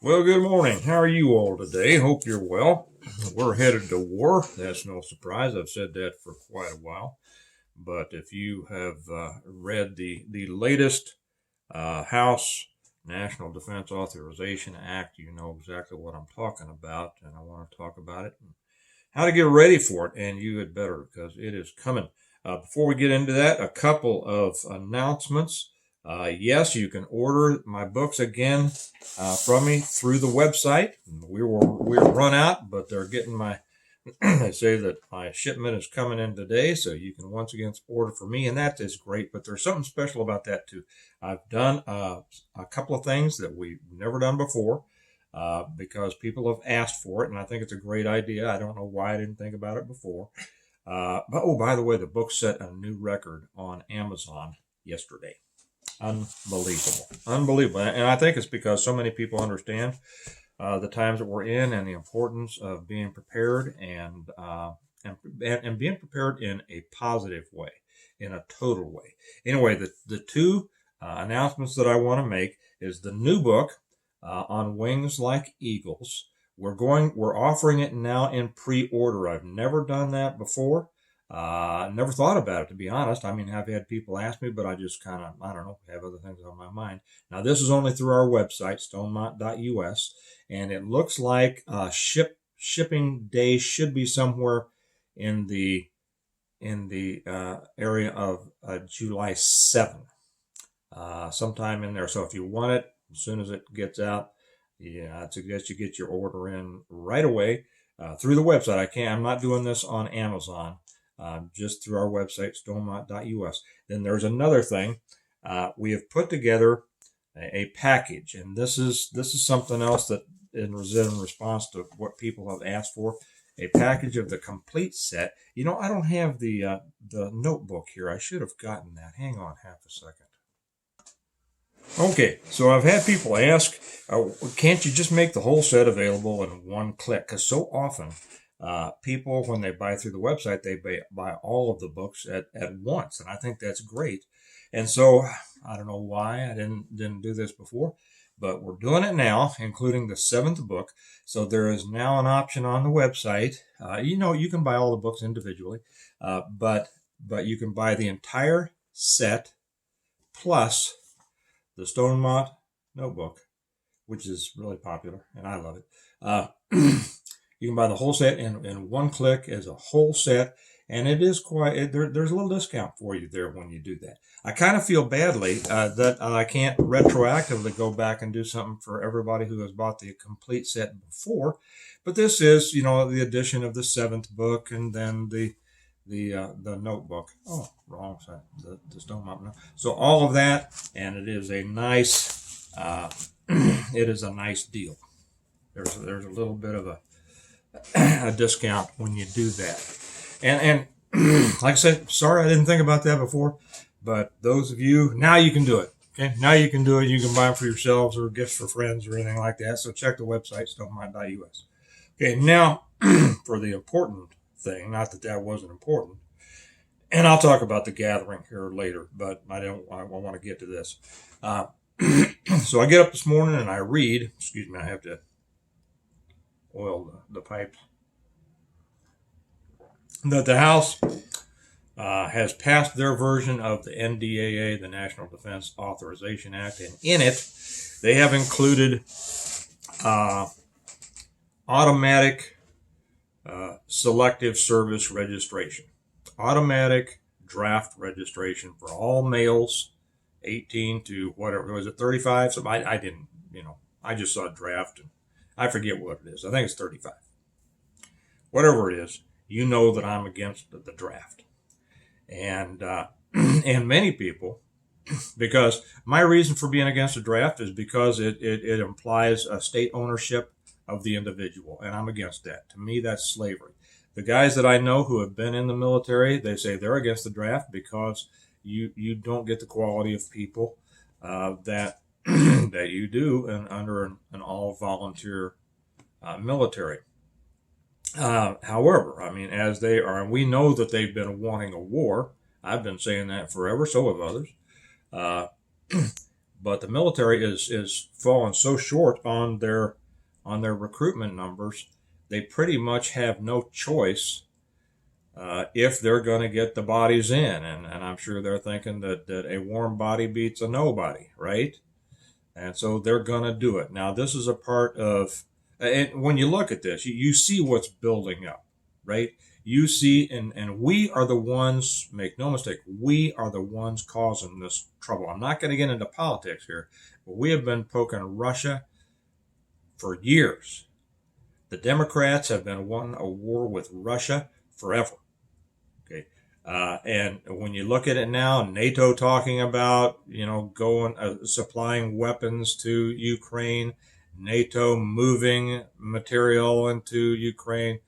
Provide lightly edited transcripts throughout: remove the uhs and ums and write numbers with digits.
Well, good morning. How are you all today? Hope you're well. We're headed to war. That's no surprise. I've said that for quite a while. But if you have read the latest House National Defense Authorization Act, you know exactly what I'm talking about, and I want to talk about it and how to get ready for it. And you had better, because it is coming. Before we get into that, a couple of announcements. Yes, you can order my books again from me through the website. We're run out, but they're getting my. They say that my shipment is coming in today, so you can once again order for me, and that is great. But there's something special about that too. I've done a couple of things that we've never done before. Because people have asked for it, and I think it's a great idea. I don't know why I didn't think about it before. But oh, by the way, the book set a new record on Amazon yesterday. Unbelievable, unbelievable, and I think it's because so many people understand the times that we're in and the importance of being prepared and being prepared in a positive way, in a total way. Anyway, the two announcements that I want to make is the new book on Wings Like Eagles. We're offering it now in pre-order. I've never done that before. Never thought about it, to be honest. I mean, I've had people ask me, but I just kind of, I don't know, have other things on my mind. Now, this is only through our website, stonemont.us, and it looks like shipping day should be somewhere in the area of July 7th, sometime in there. So if you want it, as soon as it gets out, yeah, I'd suggest you get your order in right away through the website. I'm not doing this on Amazon, just through our website, stonemont.us. Then there's another thing. We have put together a package, and this is something else that in response to what people have asked for. A package of the complete set. You know, I don't have the notebook here. I should have gotten that. Hang on half a second. Okay, so I've had people ask, can't you just make the whole set available in one click? Because so often people, when they buy through the website, they buy all of the books at once, and I think that's great. And so I don't know why I didn't do this before, but we're doing it now, including the seventh book. So there is now an option on the website. You can buy all the books individually, but you can buy the entire set plus the Stonemont notebook, which is really popular, and I love it. You can buy the whole set in one click as a whole set, and it is there's a little discount for you there when you do that. I kind of feel badly that I can't retroactively go back and do something for everybody who has bought the complete set before, but this is, the addition of the seventh book and then the notebook. Oh, wrong side. The stone mountain. So all of that, and it is a nice, it is a nice deal. There's a little bit of a discount when you do that. And like I said, sorry I didn't think about that before, but those of you, now you can do it. Okay, now you can do it. You can buy them for yourselves or gifts for friends or anything like that. So check the website, stonemont.us. Okay, now for the important thing, not that that wasn't important, and I'll talk about the gathering here later, but I want to get to this. So I get up this morning and I read, excuse me, I have to oil the pipes, that the House has passed their version of the NDAA, the National Defense Authorization Act, and in it they have included automatic selective service registration, automatic draft registration for all males 18 to whatever, was it 35? So I didn't, I just saw draft and I forget what it is. I think it's 35. Whatever it is, you know that I'm against the draft. And and many people, because my reason for being against the draft is because it implies a state ownership of the individual, and I'm against that. To me, that's slavery. The guys that I know who have been in the military, they say they're against the draft because you don't get the quality of people that that you do under an all volunteer military. However, I mean, as they are, and we know that they've been wanting a war. I've been saying that forever, so have others. but the military is falling so short on their recruitment numbers. They pretty much have no choice if they're going to get the bodies in, and I'm sure they're thinking that a warm body beats a nobody, right? And so they're going to do it. Now, this is a part of, and when you look at this, you see what's building up, right? You see, and we are the ones, make no mistake, we are the ones causing this trouble. I'm not going to get into politics here, but we have been poking Russia for years. The Democrats have been wanting a war with Russia forever. Okay. And when you look at it now, NATO talking about, going, supplying weapons to Ukraine, NATO moving material into Ukraine,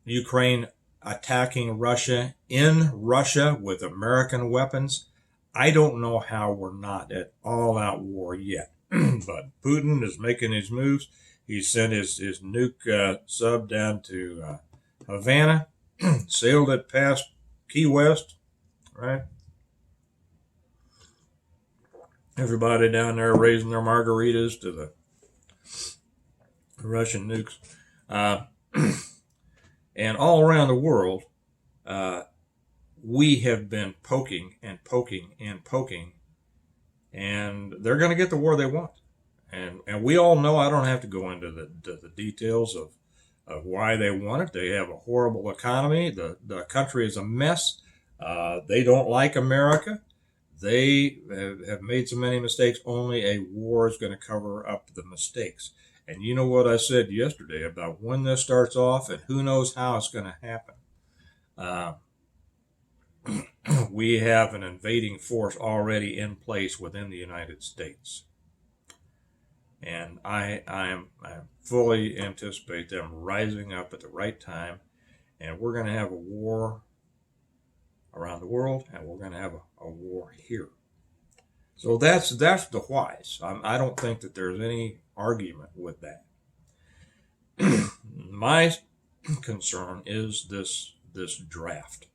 Ukraine attacking Russia in Russia with American weapons. I don't know how we're not at all-out war yet, but Putin is making his moves. He sent his nuke sub down to Havana, sailed it past Key West, right? Everybody down there raising their margaritas to the Russian nukes. And all around the world, we have been poking and poking and poking, and they're going to get the war they want. And we all know, I don't have to go into the details of why they want it. They have a horrible economy. The country is a mess. They don't like America. They have made so many mistakes. Only a war is going to cover up the mistakes. And you know what I said yesterday about when this starts off, and who knows how it's going to happen. We have an invading force already in place within the United States. And I fully anticipate them rising up at the right time, and we're going to have a war around the world, and we're going to have a war here. So that's the whys. I don't think that there's any argument with that. My concern is this draft,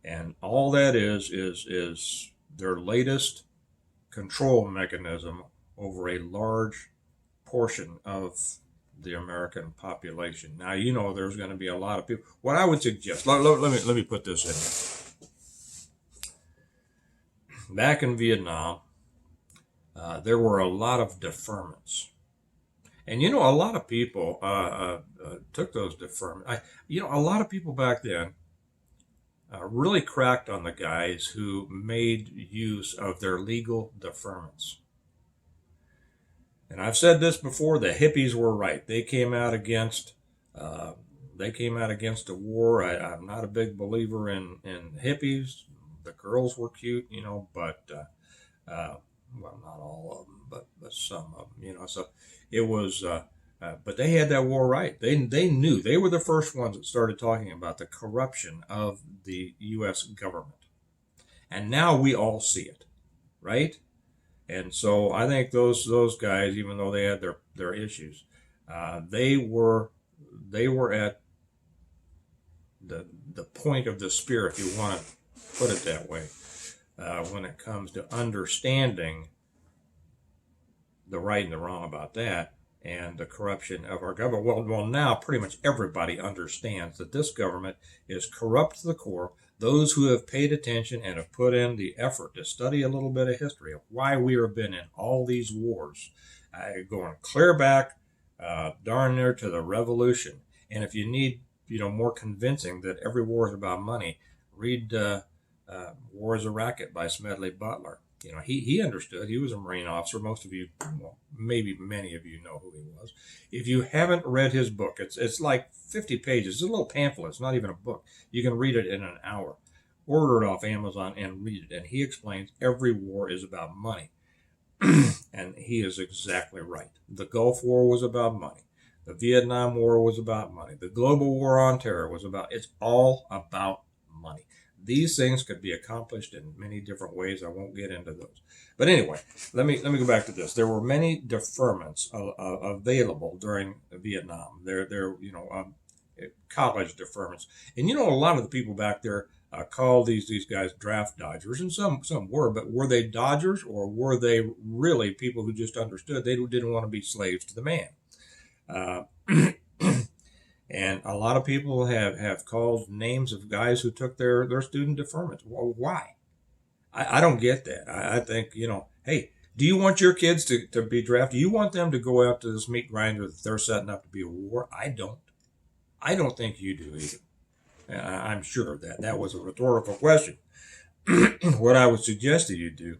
and all that is their latest control mechanism over a large portion of the American population. Now, there's going to be a lot of people. What I would suggest, let me put this in here. Back in Vietnam, there were a lot of deferments. And, a lot of people took those deferments. A lot of people back then really cracked on the guys who made use of their legal deferments. And I've said this before, the hippies were right. They came out against a war. I'm not a big believer in hippies. The girls were cute, but well, not all of them, but some of them, So it was, but they had that war right. They knew. They were the first ones that started talking about the corruption of the U.S. government. And now we all see it, right? And so I think those guys, even though they had their issues, they were at the point of the spear, if you want to put it that way, when it comes to understanding the right and the wrong about that and the corruption of our government. Well, now pretty much everybody understands that this government is corrupt to the core. Those who have paid attention and have put in the effort to study a little bit of history of why we have been in all these wars, going clear back, darn near to the Revolution. And if you need, more convincing that every war is about money, read War is a Racket by Smedley Butler. He understood. He was a Marine officer. Most of you, well, maybe many of you know who he was. If you haven't read his book, it's like 50 pages. It's a little pamphlet. It's not even a book. You can read it in an hour. Order it off Amazon and read it. And he explains every war is about money. And he is exactly right. The Gulf War was about money. The Vietnam War was about money. The global war on terror it's all about money. These things could be accomplished in many different ways. I won't get into those. But anyway, let me go back to this. There were many deferments available during Vietnam. College deferments. And a lot of the people back there called these guys draft dodgers, and some were, but were they dodgers, or were they really people who just understood they didn't want to be slaves to the man? Uh, and a lot of people have called names of guys who took their student deferments. Well, why? I don't get that. I think, hey, do you want your kids to be drafted? Do you want them to go out to this meat grinder that they're setting up to be a war? I don't. I don't think you do either. I'm sure that was a rhetorical question. What I would suggest that you do,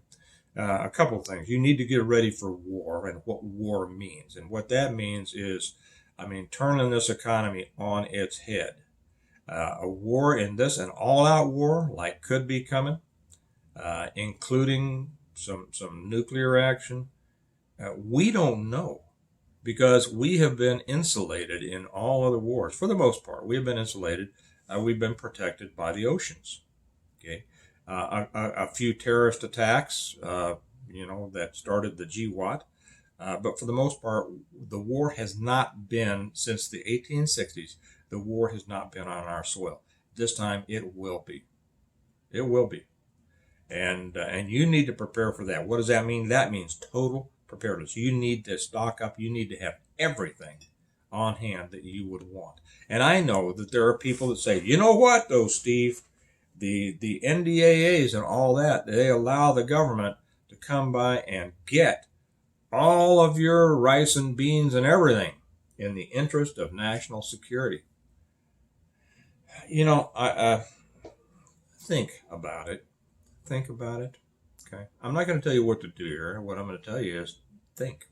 a couple of things. You need to get ready for war and what war means. And what that means is, turning this economy on its head. A war in this, an all-out war like could be coming, including some nuclear action. We don't know, because we have been insulated in all other wars. For the most part, we have been insulated. We've been protected by the oceans. Okay, a few terrorist attacks, that started the GWAT. But for the most part, the war has not been, since the 1860s, the war has not been on our soil. This time it will be. It will be. And you need to prepare for that. What does that mean? That means total preparedness. You need to stock up. You need to have everything on hand that you would want. And I know that there are people that say, you know what, though, Steve, the NDAAs and all that, they allow the government to come by and get all of your rice and beans and everything in the interest of national security. I think about it. Think about it. Okay. I'm not going to tell you what to do here. What I'm going to tell you is think.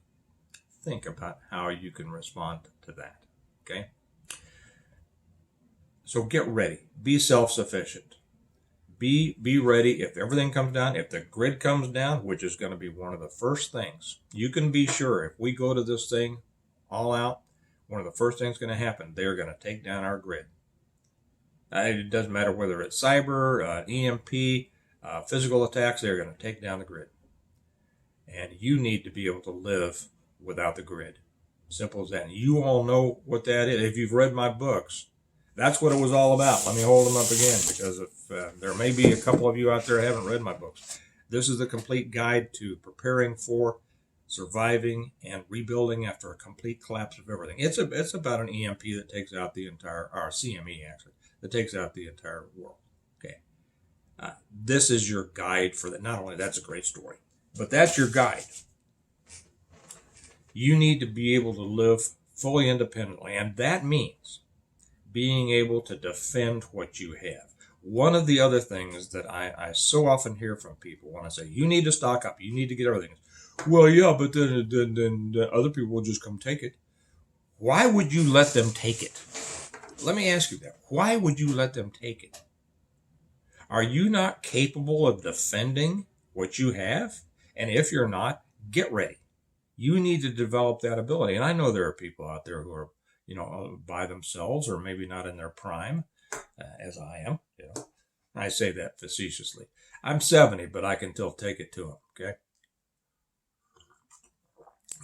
Think about how you can respond to that. Okay. So get ready. Be self-sufficient. Be ready if everything comes down, if the grid comes down, which is going to be one of the first things. You can be sure if we go to this thing all out, one of the first things going to happen, they're going to take down our grid. It doesn't matter whether it's cyber, EMP, physical attacks, they're going to take down the grid. And you need to be able to live without the grid. Simple as that. And you all know what that is. If you've read my books, that's what it was all about. Let me hold them up again, because if there may be a couple of you out there who haven't read my books. This is the complete guide to preparing for, surviving, and rebuilding after a complete collapse of everything. It's about an EMP that takes out the entire, or CME actually, that takes out the entire world. Okay. This is your guide for that. Not only that's a great story, but that's your guide. You need to be able to live fully independently, and that means being able to defend what you have. One of the other things that I so often hear from people when I say, you need to stock up, you need to get everything. Well, yeah, but then other people will just come take it. Why would you let them take it? Let me ask you that. Why would you let them take it? Are you not capable of defending what you have? And if you're not, get ready. You need to develop that ability. And I know there are people out there who are, by themselves, or maybe not in their prime, as I am. I say that facetiously. I'm 70, but I can still take it to them. Okay.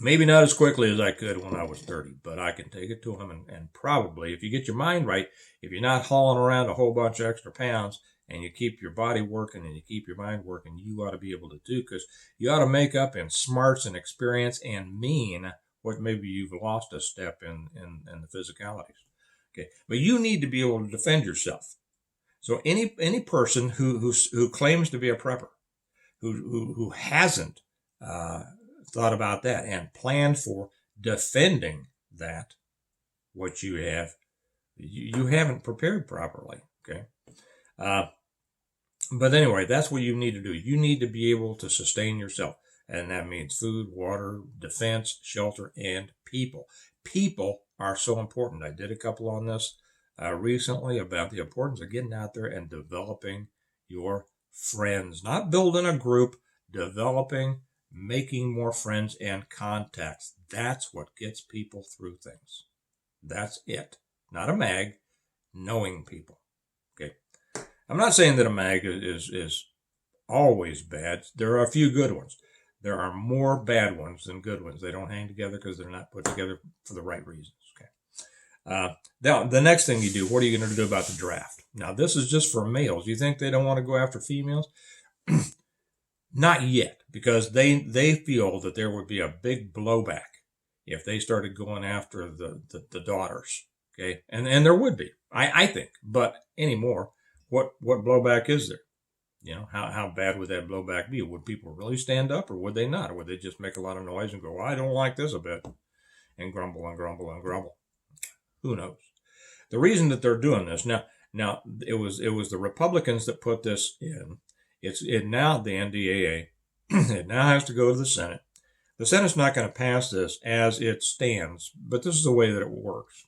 Maybe not as quickly as I could when I was 30, but I can take it to them. And probably, if you get your mind right, if you're not hauling around a whole bunch of extra pounds, and you keep your body working and you keep your mind working, you ought to be able to do, because you ought to make up in smarts and experience and mean what maybe you've lost a step in the physicalities. Okay, but you need to be able to defend yourself. So any person who claims to be a prepper, who hasn't thought about that and planned for defending that, what you have, you haven't prepared properly. Okay. But anyway, that's what you need to do. You need to be able to sustain yourself. And that means food, water, defense, shelter, and people. People are so important. I did a couple on this recently about the importance of getting out there and developing your friends. Not building a group, developing, making more friends and contacts. That's what gets people through things. That's it. Not a mag, knowing people. Okay. I'm not saying that a mag is always bad. There are a few good ones. There are more bad ones than good ones. They don't hang together because they're not put together for the right reasons. Okay. Now, the next thing you do, what are you going to do about the draft? Now, this is just for males. You think they don't want to go after females? Not yet, because they feel that there would be a big blowback if they started going after the daughters. Okay, and there would be, I think, but anymore, what blowback is there? You know, how bad would that blowback be? Would people really stand up, or would they not? Or would they just make a lot of noise and go, well, I don't like this a bit, and grumble and grumble and grumble? Who knows? The reason that they're doing this now it was the Republicans that put this in. It now the NDAA. It now has to go to the Senate. The Senate's not going to pass this as it stands, but this is the way that it works.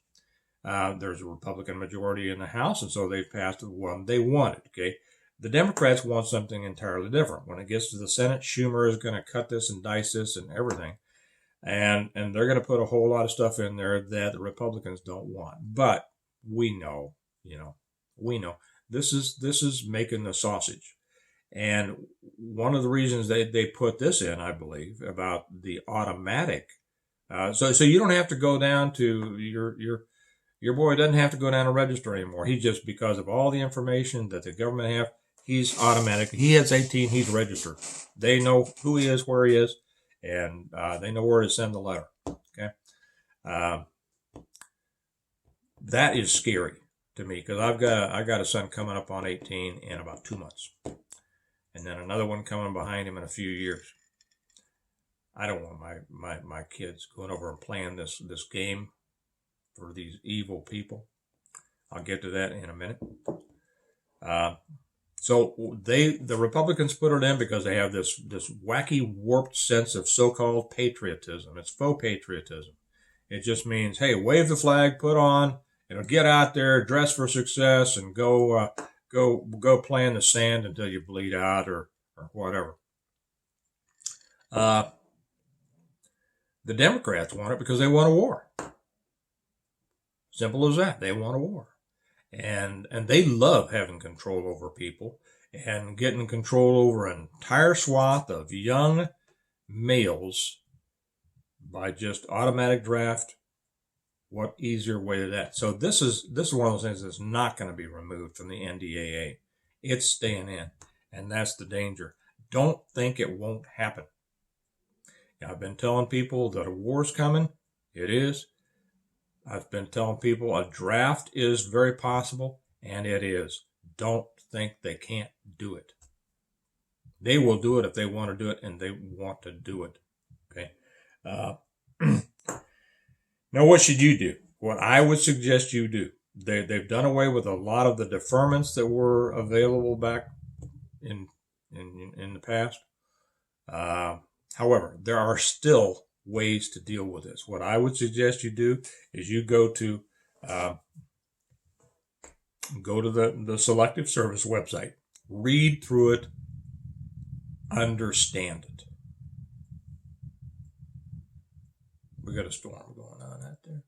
There's a Republican majority in the House, and so they've passed the one they wanted. Okay, the Democrats want something entirely different. When it gets to the Senate, Schumer is going to cut this and dice this and everything, and they're going to put a whole lot of stuff in there that the Republicans don't want. But we know, this is making the sausage. And one of the reasons they put this in, I believe, about the automatic, so you don't have to go down to your boy doesn't have to go down and register anymore. He just, because of all the information that the government have, he's automatic. He hits 18, he's registered. They know who he is, where he is, and they know where to send the letter. Okay, that is scary to me, because I got a son coming up on 18 in about 2 months. And then another one coming behind him in a few years. I don't want my kids going over and playing this game for these evil people. I'll get to that in a minute. So the Republicans put it in because they have this wacky, warped sense of so-called patriotism. It's faux patriotism. It just means, hey, wave the flag, put on, get out there, dress for success, and go play in the sand until you bleed out or whatever. The Democrats want it because they want a war. Simple as that. They want a war. And they love having control over people and getting control over an entire swath of young males by just automatic draft. What easier way to that? So this is one of those things that's not going to be removed from the NDAA. It's staying in, and that's the danger. Don't think it won't happen. I've been telling people that a war's coming. It is. I've been telling people a draft is very possible, and it is. Don't think they can't do it. They will do it if they want to do it, and they want to do it. Okay. Now, what should you do? What I would suggest you do. They've done away with a lot of the deferments that were available back in the past. However, there are still ways to deal with this. What I would suggest you do is you go to the Selective Service website, read through it, understand it. We got a storm going on out there.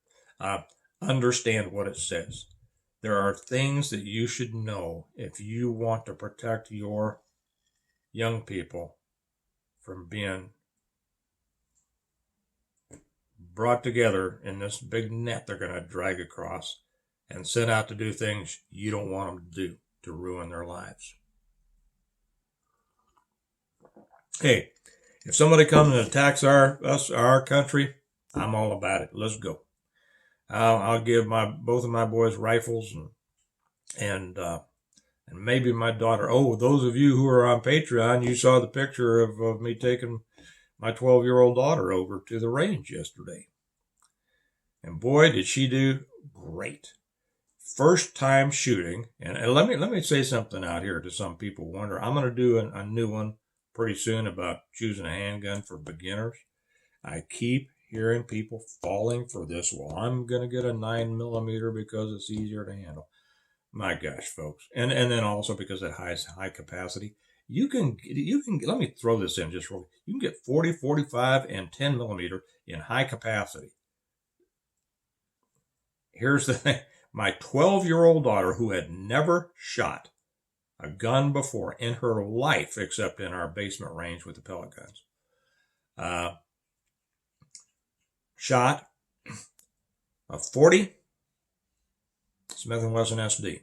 Understand what it says. There are things that you should know if you want to protect your young people from being brought together in this big net they're going to drag across and sent out to do things you don't want them to do to ruin their lives. Hey, if somebody comes and attacks our country, I'm all about it. Let's go. I'll give both of my boys rifles and maybe my daughter. Oh, those of you who are on Patreon, you saw the picture of me taking my 12-year-old daughter over to the range yesterday. And boy, did she do great. First time shooting. And let me say something out here to some people wonder. I'm going to do a new one pretty soon about choosing a handgun for beginners. I keep hearing people falling for this. Well, I'm going to get a 9mm because it's easier to handle. My gosh, folks. And then also because it has high capacity. You can, let me throw this in just real quick. You can get 40, 45, and 10mm in high capacity. Here's the thing. My 12-year-old daughter, who had never shot a gun before in her life, except in our basement range with the pellet guns, shot a 40, Smith & Wesson SD,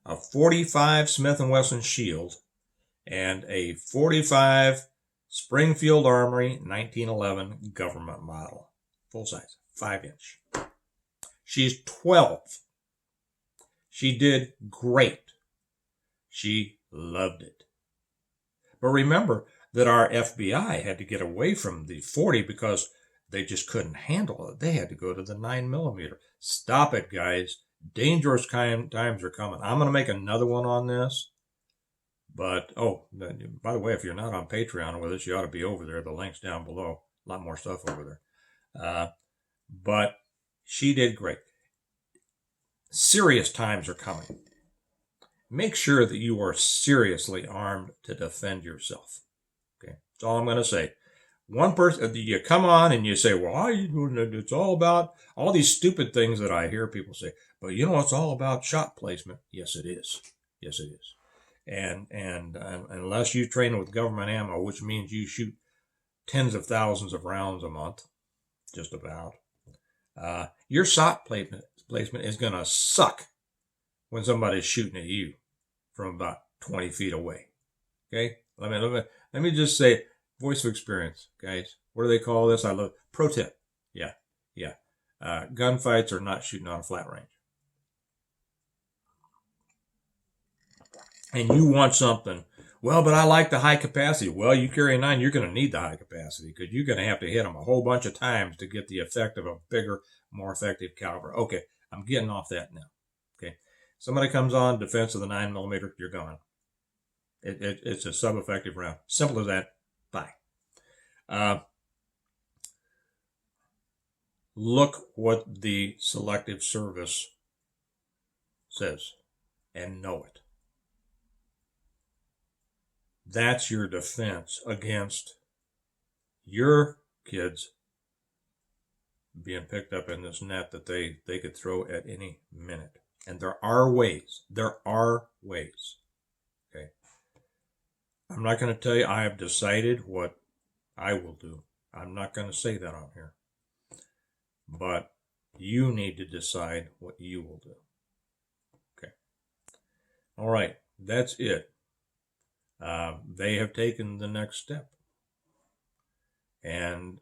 a 45 Smith & Wesson Shield, and a 45 Springfield Armory 1911 government model. Full size, 5-inch. She's 12. She did great. She loved it. But remember that our FBI had to get away from the 40 because they just couldn't handle it. They had to go to the 9mm. Stop it, guys. Dangerous times are coming. I'm going to make another one on this. But, oh, by the way, if you're not on Patreon with us, you ought to be over there. The link's down below. A lot more stuff over there. But she did great. Serious times are coming. Make sure that you are seriously armed to defend yourself. Okay, that's all I'm going to say. One person, you come on and you say, well, it's all about all these stupid things that I hear people say. But you know, it's all about shot placement. Yes, it is. Yes, it is. And unless you train with government ammo, which means you shoot tens of thousands of rounds a month, just about, your shot placement is going to suck when somebody's shooting at you from about 20 feet away. Okay? Let me just say, voice of experience, guys. What do they call this? I love it. Pro tip. Yeah. Gunfights are not shooting on a flat range. And you want something. Well, but I like the high capacity. Well, you carry a 9, you're going to need the high capacity because you're going to have to hit them a whole bunch of times to get the effect of a bigger, more effective caliber. Okay, I'm getting off that now. Okay, somebody comes on defense of the 9mm, you're gone. It's a sub-effective round. Simple as that. Bye. Look what the Selective Service says and know it. That's your defense against your kids being picked up in this net that they could throw at any minute. And there are ways. There are ways. Okay. I'm not going to tell you I have decided what I will do. I'm not going to say that on here. But you need to decide what you will do. Okay. All right. That's it. They have taken the next step. And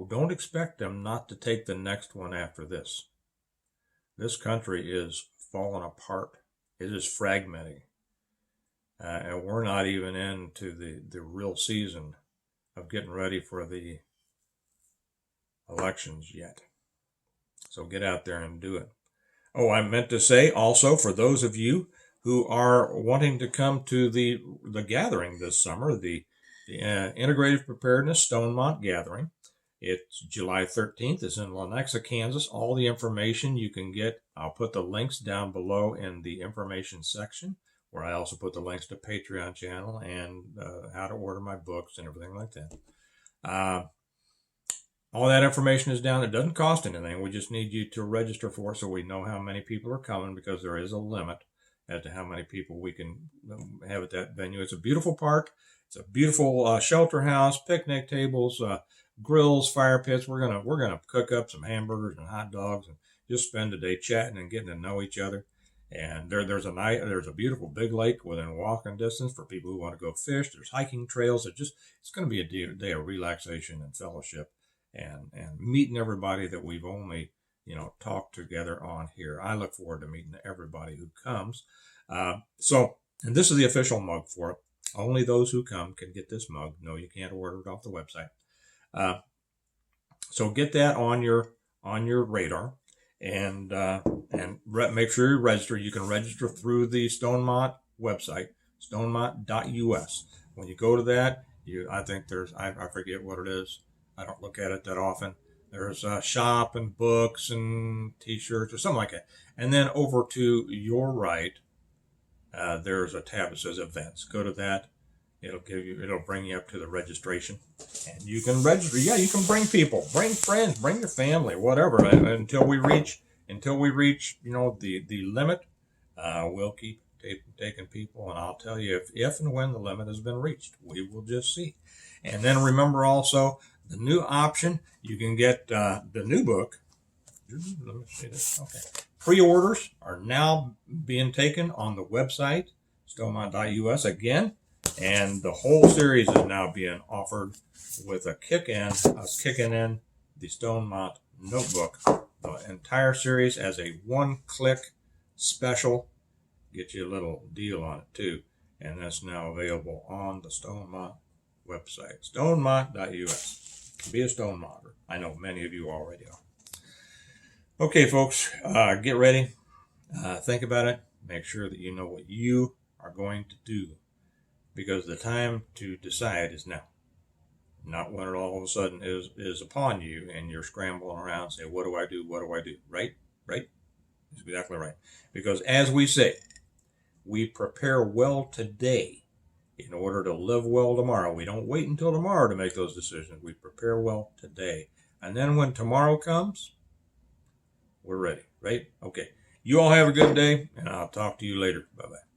don't expect them not to take the next one after this. This country is falling apart. It is fragmenting. And we're not even into the real season of getting ready for the elections yet. So get out there and do it. Oh, I meant to say also, for those of you who are wanting to come to the gathering this summer, the Integrative Preparedness Stonemont Gathering. It's July 13th. It's in Lenexa, Kansas. All the information you can get, I'll put the links down below in the information section, where I also put the links to Patreon channel and how to order my books and everything like that. All that information is down. It doesn't cost anything. We just need you to register for it so we know how many people are coming, because there is a limit as to how many people we can have at that venue. It's a beautiful park. It's a beautiful shelter house, picnic tables, grills, fire pits. We're gonna cook up some hamburgers and hot dogs and just spend the day chatting and getting to know each other. And there's a beautiful big lake within walking distance for people who want to go fish. There's hiking trails. It's going to be a day of relaxation and fellowship and meeting everybody that we've only talked together on here. I look forward to meeting everybody who comes. And this is the official mug for it. Only those who come can get this mug. No, you can't order it off the website. So get that on your radar, and make sure you register. You can register through the Stonemont website, stonemont.us. When you go to that, I think I forget what it is. I don't look at it that often. There's a shop and books and T-shirts or something like that. And then over to your right, there's a tab that says events. Go to that. It'll bring you up to the registration, and you can register. Yeah, you can bring people, bring friends, bring your family, whatever. Until we reach, the limit, we'll keep taking people, and I'll tell you if and when the limit has been reached. We will just see. And then remember also the new option. You can get the new book. Let me see this. Okay. Pre-orders are now being taken on the website, stonemont.us again, and the whole series is now being offered with us kicking in the Stonemont notebook. The entire series as a one-click special. Get you a little deal on it too, and that's now available on the Stonemont website, stonemont.us. Be a Stonemonter. I know many of you already are. Okay, folks, get ready. Think about it. Make sure that you know what you are going to do, because the time to decide is now. Not when it all of a sudden is upon you and you're scrambling around and say, what do I do? What do I do? Right? Right? That's exactly right. Because as we say, we prepare well today in order to live well tomorrow. We don't wait until tomorrow to make those decisions. We prepare well today. And then when tomorrow comes, we're ready, right? Okay. You all have a good day, and I'll talk to you later. Bye-bye.